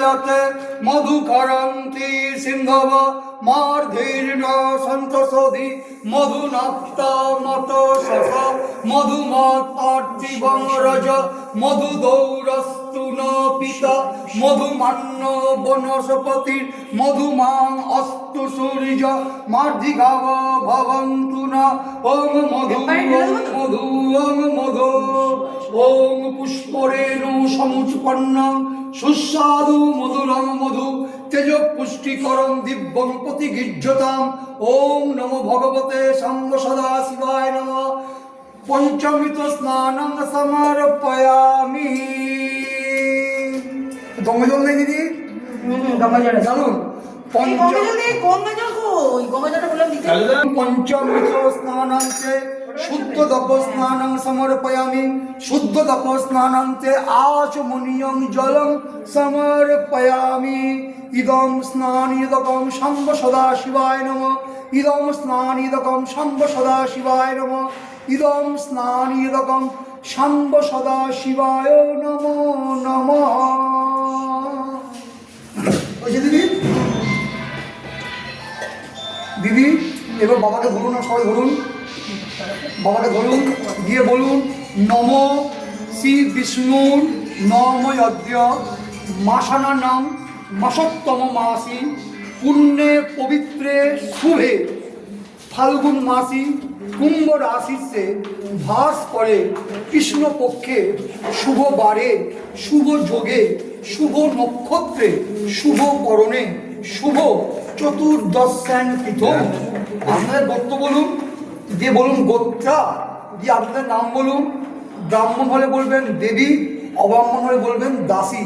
यते मधुकरन्ति सिंहव मार्धीर्न सन्तोषधि मधुनाप्ता मत शस मधुमत्पार्थिवं रज मधुदौरस्तु न पिता मधुमान्न वनस्पति मधुमां अस्तु सूर्य मार्धिगाव भवन्तु न ओम मधु मधु ओम मधु ओम पुष्परेणु समुत्पन्नं सुस्वादु मधुरं मधु तेज पुष्टिकरं दिव्यं प्रतिगृह्यताम् ओम नमो भगवते शम्भ सदा शिवाय नमः पंचमित स्नानं समर्पयामि गंगा जल नहीं दीदी गंगा जल জানুন पंचमित स्नानान्ते शुद्धदक स्नानं समर्पयामि शुद्धदक स्नानान्ते आचमनीयं जलं समर्पयामि इदं स्नानिदकं शम्भ सदा शिवाय नमः इदं स्नानिदकं शम्भ सदा शिवाय नमः इदं स्नानिदकं शम्भ सदा शिवाय नमो नमः दीदी दीदी এবার বাবাকে ধরুন না সবাই ধরুন বাবাকে ধরুন দিয়ে বলুন নম শ্রী বিষ্ণুর নময়দ্য মাসানা নাম মাসোত্তম মাসি পুণ্যে পবিত্রে শুভে ফাল্গুন মাসি কুম্ভ রাশিতে ভাস করে কৃষ্ণ পক্ষে শুভ বারে শুভ যোগে শুভ নক্ষত্রে শুভ করণে শুভ চতুর্দশান পৃথক আপনাদের গোত্র বলুন দিয়ে বলুন গোত্রা দিয়ে আপনাদের নাম বলুন ব্রাহ্মণ হলে বলবেন দেবী অব্রাহ্মণ হলে বলবেন দাসী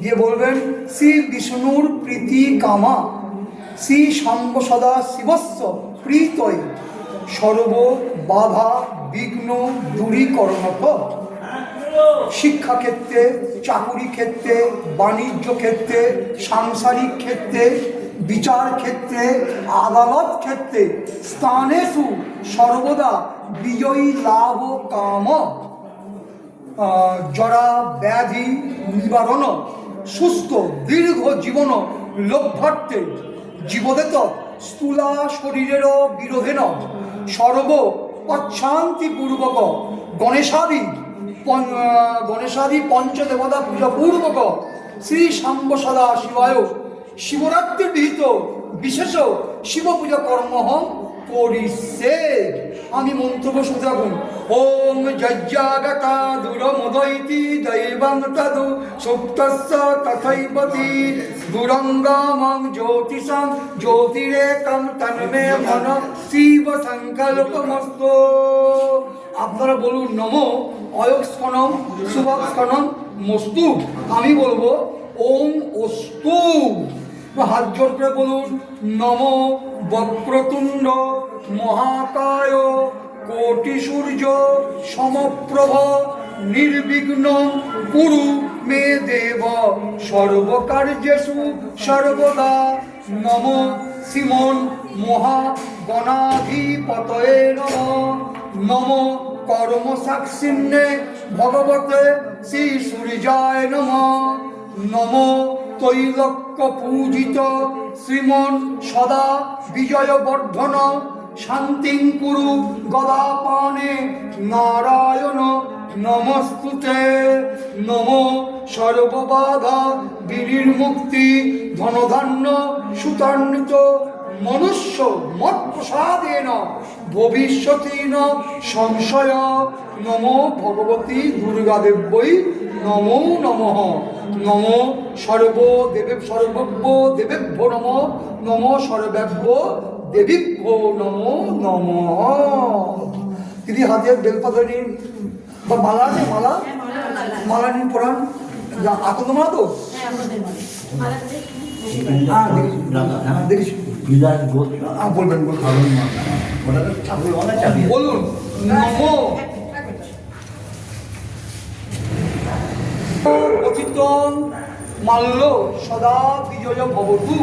দিয়ে বলবেন শ্রী বিষ্ণুর প্রীতি কামা শ্রী শম্ভ সদা শিবস্ব প্রীতয় সর্ব বাধা বিঘ্ন দূরীকরণত শিক্ষাক্ষেত্রে চাকুরি ক্ষেত্রে বাণিজ্য ক্ষেত্রে সাংসারিক ক্ষেত্রে বিচার ক্ষেত্রে আদালত ক্ষেত্রে স্থানেষু সর্বদা বিজয়ী লাভ কাম জরা ব্যাধি নিবারণ সুস্থ দীর্ঘ জীবন লভ্যার্থে জীবদেত স্থূলা শরীরের বিরোধেন সর্ব অশান্তিপূর্বক গণেশাদি পঞ্চদেবতা পূজা পূর্বক শ্রী শাম্ব সদা শিবায় শিবরাত্রি বিহিত বিশেষ শিব পূজা কর্মহম করিছে আমি মন্ত্রব শুনতে থাকুন ওম যজ্ঞাগতা দুরমুদৈতি দৈবং তদু সুপ্তস্য তথৈবতি দুরঙ্গমং জ্যোতিষং জ্যোতিরেকং তন্মে মন শিব সংকল্পমস্তু আপনারা বলুন নম অয়স্কনম শুভস্কনম মস্তু আমি বলবো ওম অস্তু হাত জোর করে বলুন নম বক্রতুণ্ড মহাকায় কোটি সূর্য সমপ্রভ নির্বিঘ্ন কুরু মে দেব সর্বকার্যেষু সর্বদা নম শ্রীমন মহাগণাধিপতয়ে নম নম কর্মসাক্ষিণ্যে ভগবতে শ্রী সূর্যায় নম নম তৈলক্য পূজিত শ্রীমন সদা বিজয়বর্ধন শান্তিং কুরু গদাপানে নারায়ণ নমস্তুতে নম সর্ববাধা বিনির্মুক্তি ধনধান্য সুতান্বিত মনুষ্য মত প্রসাদেন ভবিষ্যতি ন সংশয় নম ভগবতী দুর্গাদেব্যই নমো নমঃ নম সর্বদেবে সর্বব্য দেবেভ্যো নম নম সর্বেভ্য দেবীভ্যো নমো নমঃ দিদি হাতের বেলপাতা নিন বা মালা আছে মালা মালা নিন পড়ান আকন্দ মালা তো দেখিস বলবেন বলুন নমো অচিতং মাল্য সদা বিজয় ভবতু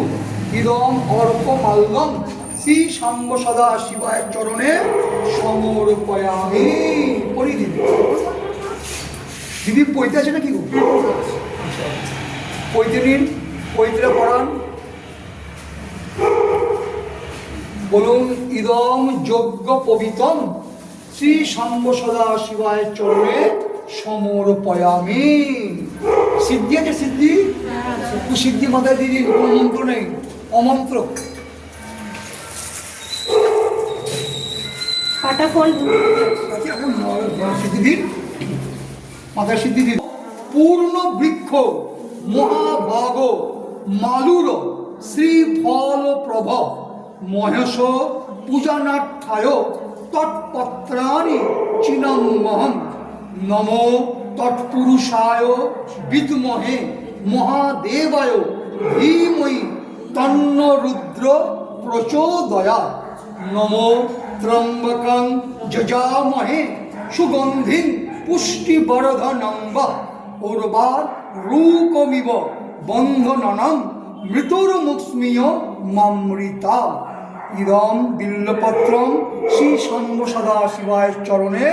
ইদম অর্ক মাল্যম শ্রী শাম্ব সদা শিবায় চরণে সমর্পয়ামি পড়ি দিদি দিদি পইতে আছে না কি গো পইতে নিন পৈত্রে পড়ান। বলুন ইদম যজ্ঞ পবিতম শ্রী সাম্ব সদা শিবায় চরণে সমর্পয়ামি। সিদ্ধি আছে সিদ্ধি? সিদ্ধি মাথায় দিয়ে দিন, কোনো মন্ত্র নেই, অমন্ত্র। সিদ্ধি দিন, মাথায় সিদ্ধি দিন। পূর্ণ বৃক্ষ মহাভাগ মালুর শ্রীফল প্রভ মহেশ পূজানার্থায় তৎপত্রাণি চিনমহম নমো তৎপুরুষায় বিদ্মহে মহাদেবায় ধীমহি তন্ন রুদ্র প্রচোদয়া নমো ত্রম্বকং যজামহে সুগন্ধিং পুষ্টিবর্ধনং ওর্বার রূপমিব বন্ধননং মৃতুর্মুক্ষ্মীয় মামৃতা। ইদম বিল্লপত্রম শ্রী সাম্ব সদা শিবায় চরণে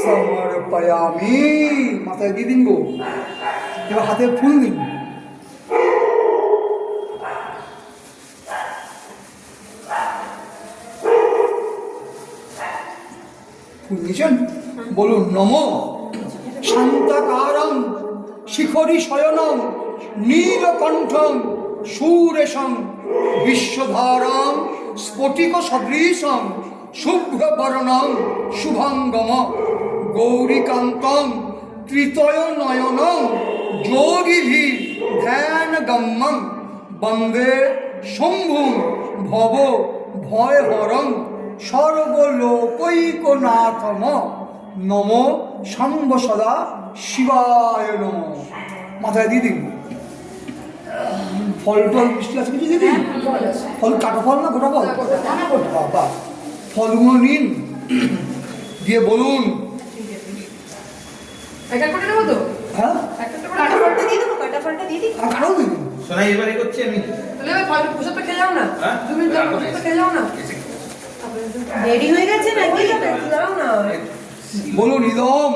সমর্পয়ামি। মাথায় দিয়ে দিন গো, এবার হাতে ফুল দিন। ফুল দিয়েছেন? বলুন নমো শান্তাকারং শিখরি শয়নং নীলকণ্ঠং সুরেশং বিশ্বধারং স্ফটিক সদৃশং শুভ্রবর্ণং শুভাঙ্গম গৌরীকান্তং ত্রিতয় নয়নং যোগিভি ধ্যানগম্যং বন্দে শম্ভুং ভব ভয়হরং সর্বলোকৈকনাথম নমো সাম্ব সদা শিবায় নমঃ। মাথায় দিয়ে দিন। ফল টল মিষ্টি আছে কিছু দিদি? ফল কাটা ফল না গোটা ফল? বাবা, ফলগুলো নিন, দিয়ে বলুন হ্যাঁ কাটাও দিন। শোনাই এবারে করছি আমি। খেয়ে যাও না, তুমি খেয়ে যাও না, রেডি হয়ে গেছে নাকি? যাও না। বলুন ইদম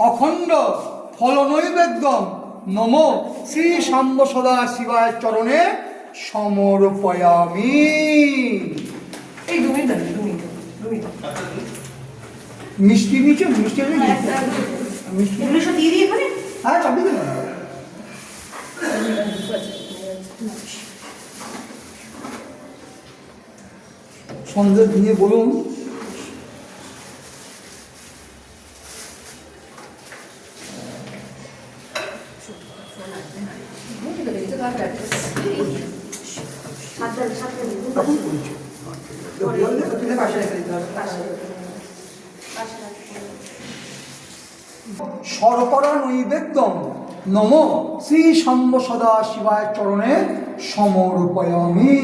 অখণ্ড ফলনৈবেদ্যম নমো শ্রী সাম্ব সদা শিবায় চরণে সমর্পয়ামি। এই তুমি মিষ্টি নিচে মিষ্টি আছে মিষ্টি দিয়ে দিই এখানে। হ্যাঁ চাবি দিন। সন্দেহ দিয়ে বলুন শর্করা নৈবেদ্যম নমো শ্রী সাম্ব সদা শিবায় চরণে সমর্পয়ামি।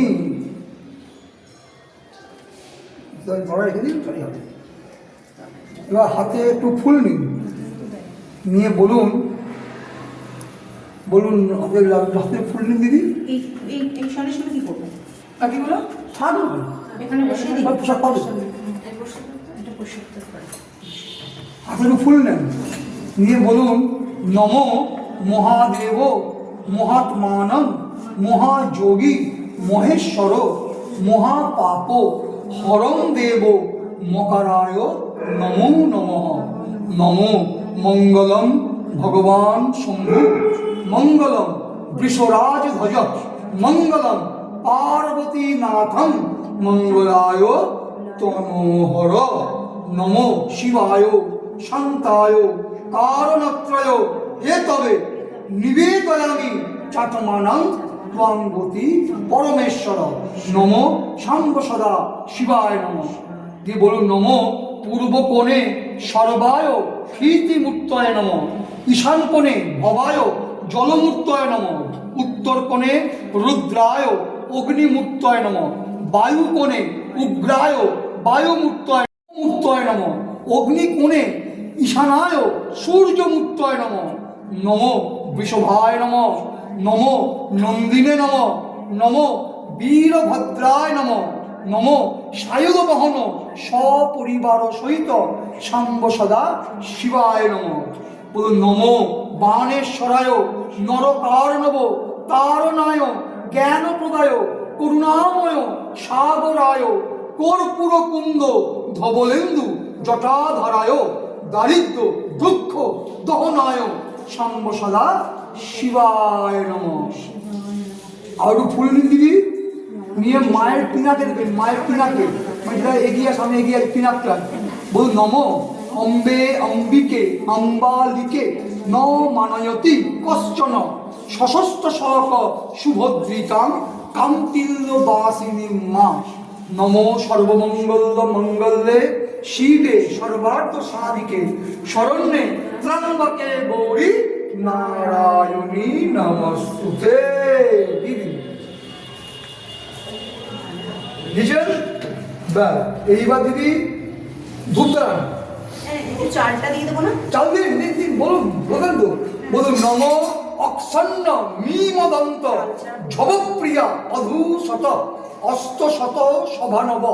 এবার হাতে একটু ফুল নিন, নিয়ে বলুন বলুন হাতে ফুল নিন দিদি। এই সরের সাথে কি করবো? কি বলো? ছাড় এখানে বসে দিই। পোশাক পাবে। হাতে একটু ফুল নেন, নিয়ে বলুন নমো মহাদেব মহাত্মানং মহাযোগী মহেশ্বর মহাপাপ হরং দেব মকারায় নমো নমঃ। নমো মঙ্গলম ভগবান শম্ভু মঙ্গলম বৃষরাজ ধ্বজ মঙ্গলম পার্বতীনাথং মঙ্গলায় তনোহর। নমো শিবায় শান্তায় কারণত্রয় হে তবে নিবেদয়ামি চাটমানং ত্বং গতি পরমেশ্বর। নমো সাম্ব সদা শিবায় নমঃ। দিয়ে বলুন নমো পূর্ব কোণে সর্বায় ক্ষিতিমূর্তয় নমঃ। ঈশান কোণে ভবায় জলমূর্তয় নমঃ। উত্তর কোণে রুদ্রায় অগ্নিমূর্তয় নমঃ। বায়ু কোণে উগ্রায় বায়ুমূর্তয় নমঃ। অগ্নি কোণে ঈশানায় সূর্যমূর্তয় নমঃ। নমো বৃষভায় নমঃ। নমো নন্দিনে নমঃ। নমো বীরভদ্রায় নমঃ। নমো সায়ুধ বহন সপরিবার সহিত সাম্ব সদা শিবায় নমঃ। বলুন নমো বাণেশ্বরায় নরকার্ণব তারনায় জ্ঞান প্রদায় করুণাময় সাগরায় কর্পূর কুন্দ ধবলেন্দু জটাধরায় দারিদ্র দুঃখ দহনায় শম্ভ সদা শিবায় নমঃ। আর একটু ফুল নিন দিদি, নিয়ে মায়ের পিনাকে দেবেন, মায়ের পিনাকে মানে যেটা এগিয়ে সামনে এগিয়ে পিনাকটা বলুন। নম অম্বে অম্বিকে অম্বালিকে ন মানয়তি কশ্চন সশস্ত্র সড়ক সুভদ্রিকাং কান্তিল্য বাসিনী মা। নম সর্বমঙ্গল মঙ্গলে শিবে সর্বার্থ সাধিকে শরণ্যে ত্রম্বকে গৌরী নারায়ণী নমস্তুতে। দিদি বুঝছেন? এইবার দিদি ধূপ দাঁড়ান, চালটা দিয়ে দেবো না? চাল দিন দিন দিন, বলুন বলুন তো বলুন। নম অক্ষন্ন মীমদন্ত ঝবপ্রিয়া অধূশত অষ্টশত সভানব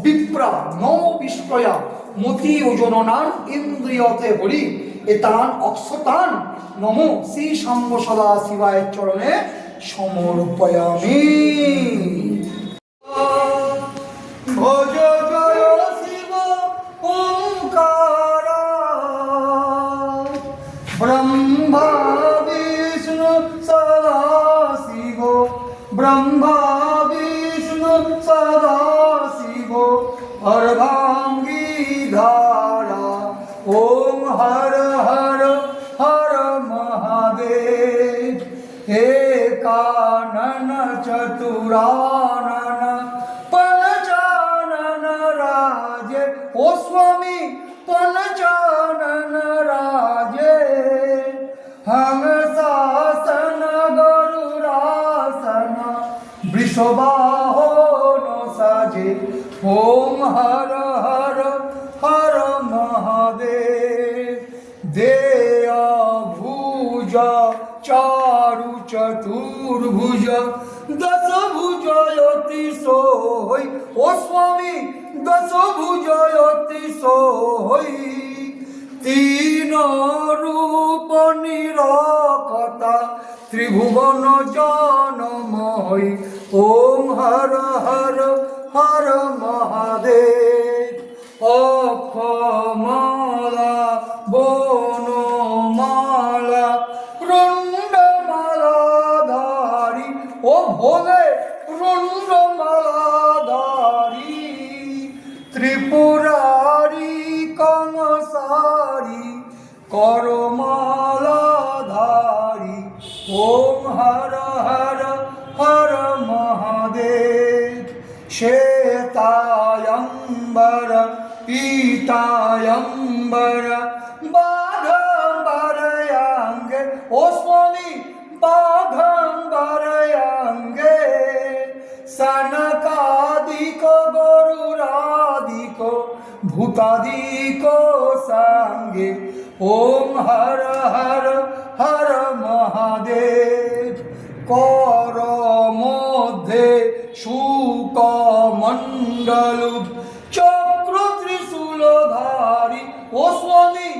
বিপ্রা নম বিস্ময়া মতি ওজনান ইন্দ্রিয়তে হরি এতান অক্ষতান নম শ্রী শম্ভ সদা শিবায় চরণে সমর্পয়ামি। ভজ জয় শিব ওঙ্কার ব্রহ্মা বিষ্ণু সদা শিব ব্রহ্মা বিষ্ণু সদা শিব অর্ধাঙ্গী ধারা ওম হর হর হর মহাদেব একানন চতুরানন পঞ্চানন রাজে ও স্বামী পঞ্চানন রাজে হংসাসন গরুরাসন বৃষবাহন সাজে ওম হর হর হর মহাদেব। দেয়া ভুজ চারু চতুর্ভুজ দশ ভুজয়তি সোই ও স্বামী দশ ভুজয়তি সোই তিন রূপ নিরকতা ত্রিভুবন জনময় ওম হর হর হর মহাদেব। অক্ষমালা বনমালা রুণ্ডমালাধারী ও ভোলে রুণ্ডমালাধারী ত্রিপুরারি কংসারি করমালাধারী ওম হর হর হর মহাদেব। শ্বেতায়ম্বর পীতায়ম্বর বাঘম্বরয়াঙ্গে ও স্বামী বাঘম্বরয়াঙ্গে সনকাদিক গরুরাদিক ভূতাদিক সঙ্গে ওম হর হর হর মহাদেব। কর মধ্যে শুকমণ্ডল চক্র ত্রিশূলধারী ও স্বামী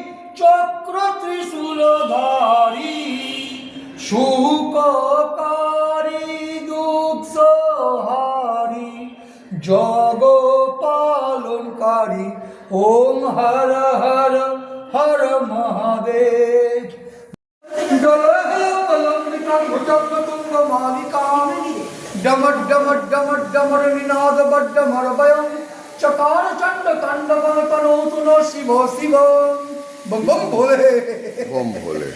চক্র ত্রিশূলধারী শুককারী দুঃখহারী জগ পালনকারী ওম হর হর হর মহাদেব। ডমট ডমট ডমট ডমর নিনাদ বড্ডমর বয়ম চকার চণ্ড তাণ্ডব তনৌতুন শিব শিব বম বম ভোলে বম ভোলে।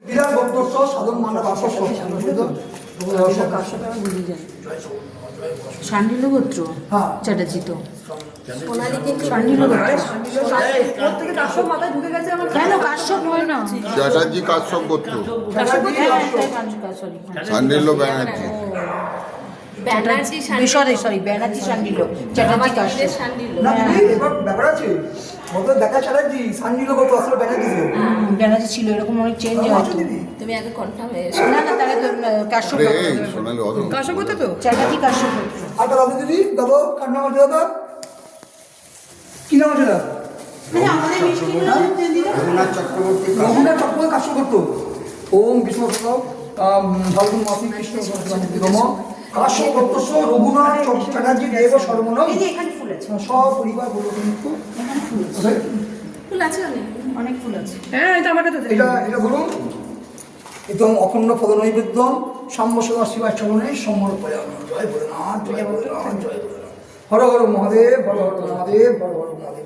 বিরাট ভক্তস্ব সাধন মানব আসস্ব শান্ডিল গোত্র হ্যাঁ চ্যাটার্জি তো কেন কাশ্যপ হয় না? চ্যাটার্জি কাশ্যপ গোত্র, শান্ডিল্য ব্যানার্জি। সরি ব্যানার্জি শান্ডিল চ্যাটার্জি কাশ্যপ। না দিদি এবার ব্যাপার আছে মতো দেখা চ্যাটার্জি সান্ডিল কত আসলে ব্যানার্জি ছিল ব্যানার্জি ছিল এরকম অনেক চেঞ্জ হয় তো। দিদি তুমি আগে কনফার্ম হয়ে এসো। না না তাহলে তো কাশ্যপ সোনালি অধম কাশ্যপ করতে তো চ্যাটার্জি কাশ্যপ। আর দাদা দিদি দাদা কার নাম আছে দাদা কি নাম আছে দাদা রঘুনাথ চক্রবর্তী কাশ্যপ করতো ওম বিষ্ণু ফাল্গুন মাসি কৃষ্ণ বিগম কাশ্য প্রত্যক্ষ রঘুনাথ চ্যাটার্জি দেব সর্বনম এই যে এখানে ফুল আছে, সব পরিবার বলো কিন্তু এখানে ফুল আছে, ফুল আছে অনেক ফুল আছে। হ্যাঁ এটা আমার কাছে এটা বলুন একদম অখণ্ড পদ নৈবেদ্যম সাম্য সদা শিবার চরণে সমর্পয়ামি জয় ভোলেনাথ জয় ভোলেনাথ জয় ভোলেনাথ হর হর মহাদেব হর হর মহাদেব হর হর মহাদেব